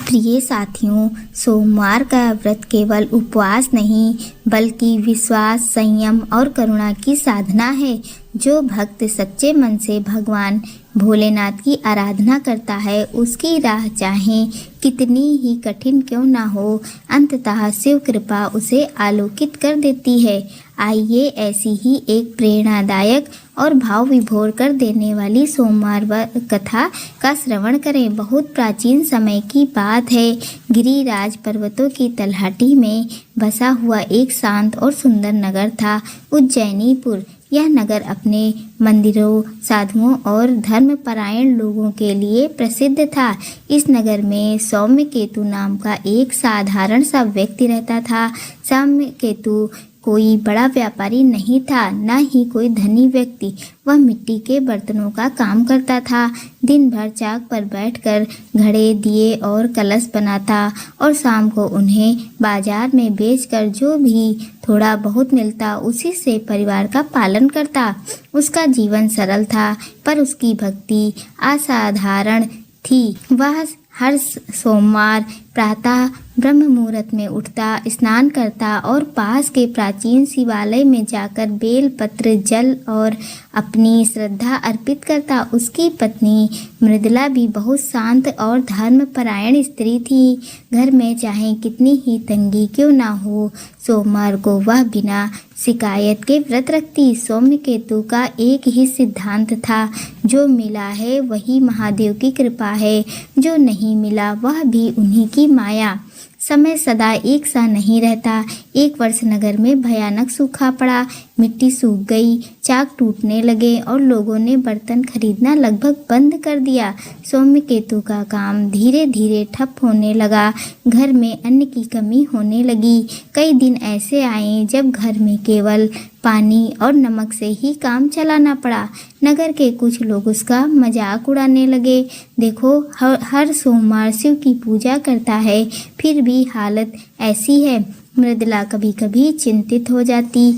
प्रिय साथियों, सोमवार का व्रत केवल उपवास नहीं बल्कि विश्वास, संयम और करुणा की साधना है। जो भक्त सच्चे मन से भगवान भोलेनाथ की आराधना करता है, उसकी राह चाहे कितनी ही कठिन क्यों ना हो, अंततः शिव कृपा उसे आलोकित कर देती है। आइए ऐसी ही एक प्रेरणादायक और भाव विभोर कर देने वाली सोमवार कथा का श्रवण करें। बहुत प्राचीन समय की बात है। गिरिराज पर्वतों की तलहटी में बसा हुआ एक शांत और सुंदर नगर था, उज्जैनीपुर। यह नगर अपने मंदिरों, साधुओं और धर्मपरायण लोगों के लिए प्रसिद्ध था। इस नगर में सौम्यकेतु नाम का एक साधारण सा व्यक्ति रहता था। सौम्यकेतु कोई बड़ा व्यापारी नहीं था, न ही कोई धनी व्यक्ति। वह मिट्टी के बर्तनों का काम करता था। दिन भर चाक पर बैठकर घड़े, दिए और कलश बनाता और शाम को उन्हें बाजार में बेचकर जो भी थोड़ा बहुत मिलता, उसी से परिवार का पालन करता। उसका जीवन सरल था, पर उसकी भक्ति असाधारण थी। वह हर सोमवार प्रातः ब्रह्म मुहूर्त में उठता, स्नान करता और पास के प्राचीन शिवालय में जाकर बेल पत्र, जल और अपनी श्रद्धा अर्पित करता। उसकी पत्नी मृदुला भी बहुत शांत और धर्मपरायण स्त्री थी। घर में चाहे कितनी ही तंगी क्यों ना हो, सोमवार को वह बिना शिकायत के व्रत रखती। सौम्यकेतु का एक ही सिद्धांत था, जो मिला है वही महादेव की कृपा है, जो नहीं मिला वह भी उन्हीं की माया। समय सदा एक सा नहीं रहता। एक वर्ष नगर में भयानक सूखा पड़ा। मिट्टी सूख गई, चाक टूटने लगे और लोगों ने बर्तन खरीदना लगभग बंद कर दिया। सौम्यकेतु का काम धीरे धीरे ठप होने लगा। घर में अन्न की कमी होने लगी। कई दिन ऐसे आए जब घर में केवल पानी और नमक से ही काम चलाना पड़ा। नगर के कुछ लोग उसका मजाक उड़ाने लगे। देखो, हर सोमवार शिव की पूजा करता है, फिर भी हालत ऐसी है। मृदुला कभी कभी चिंतित हो जाती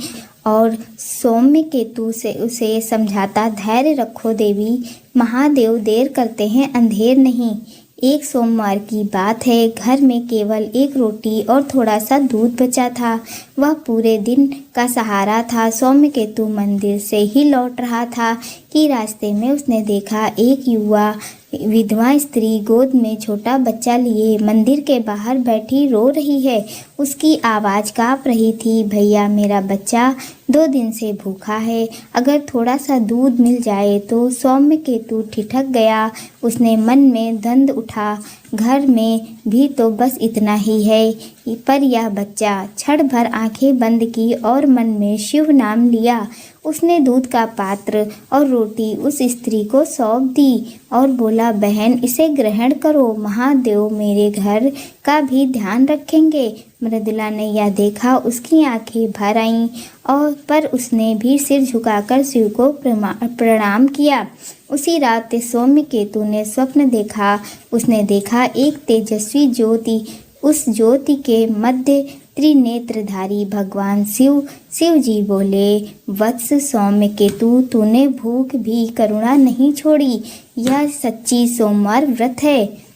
और सौम्यकेतु से उसे समझाता, धैर्य रखो देवी, महादेव देर करते हैं, अंधेर नहीं। एक सोमवार की बात है। घर में केवल एक रोटी और थोड़ा सा दूध बचा था। वह पूरे दिन का सहारा था। सौम्यकेतु मंदिर से ही लौट रहा था कि रास्ते में उसने देखा एक युवा विधवा स्त्री गोद में छोटा बच्चा लिए मंदिर के बाहर बैठी रो रही है। उसकी आवाज़ काँप रही थी, भैया मेरा बच्चा 2 दिन से भूखा है, अगर थोड़ा सा दूध मिल जाए तो। सौम्यकेतु ठिठक गया। उसने मन में द्वंद्व उठा, घर में भी तो बस इतना ही है, पर यह बच्चा। क्षण भर आंखें बंद की और मन में शिव नाम लिया। उसने दूध का पात्र और रोटी उस स्त्री को सौंप दी और बोला, बहन इसे ग्रहण करो, महादेव मेरे घर का भी ध्यान रखेंगे। मृदुला ने यह देखा, उसकी आंखें भर आईं और पर उसने भी सिर झुकाकर शिव को प्रणाम किया। उसी रात सौम्यकेतु ने स्वप्न देखा। उसने देखा एक तेजस्वी ज्योति, उस ज्योति के मध्य त्रिनेत्रधारी भगवान शिव जी बोले, वत्स सौम्यकेतु, तूने भूख भी करुणा नहीं छोड़ी, यह सच्ची सोमवार व्रत है।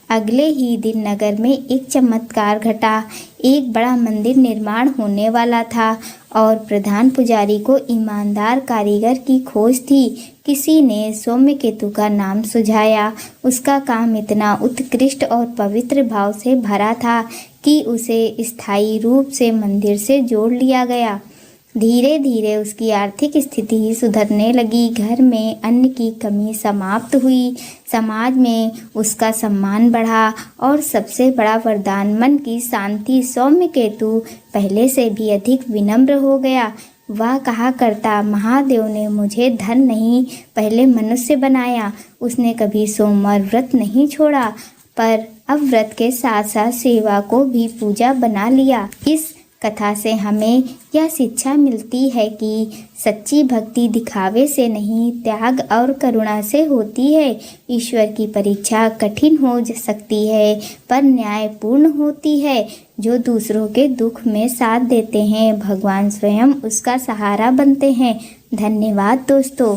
अगले ही दिन नगर में एक चमत्कार घटा। एक बड़ा मंदिर निर्माण होने वाला था और प्रधान पुजारी को ईमानदार कारीगर की खोज थी। किसी ने सौम्यकेतु का नाम सुझाया। उसका काम इतना उत्कृष्ट और पवित्र भाव से भरा था कि उसे स्थायी रूप से मंदिर से जोड़ लिया गया। धीरे धीरे उसकी आर्थिक स्थिति सुधरने लगी। घर में अन्न की कमी समाप्त हुई। समाज में उसका सम्मान बढ़ा और सबसे बड़ा वरदान मन की शांति। सौम्यकेतु पहले से भी अधिक विनम्र हो गया। वह कहा करता, महादेव ने मुझे धन नहीं, पहले मनुष्य बनाया। उसने कभी सोमवार व्रत नहीं छोड़ा, पर अब व्रत के साथ साथ सेवा को भी पूजा बना लिया। इस कथा से हमें यह शिक्षा मिलती है कि सच्ची भक्ति दिखावे से नहीं, त्याग और करुणा से होती है। ईश्वर की परीक्षा कठिन हो सकती है, पर न्यायपूर्ण होती है। जो दूसरों के दुख में साथ देते हैं, भगवान स्वयं उसका सहारा बनते हैं। धन्यवाद दोस्तों।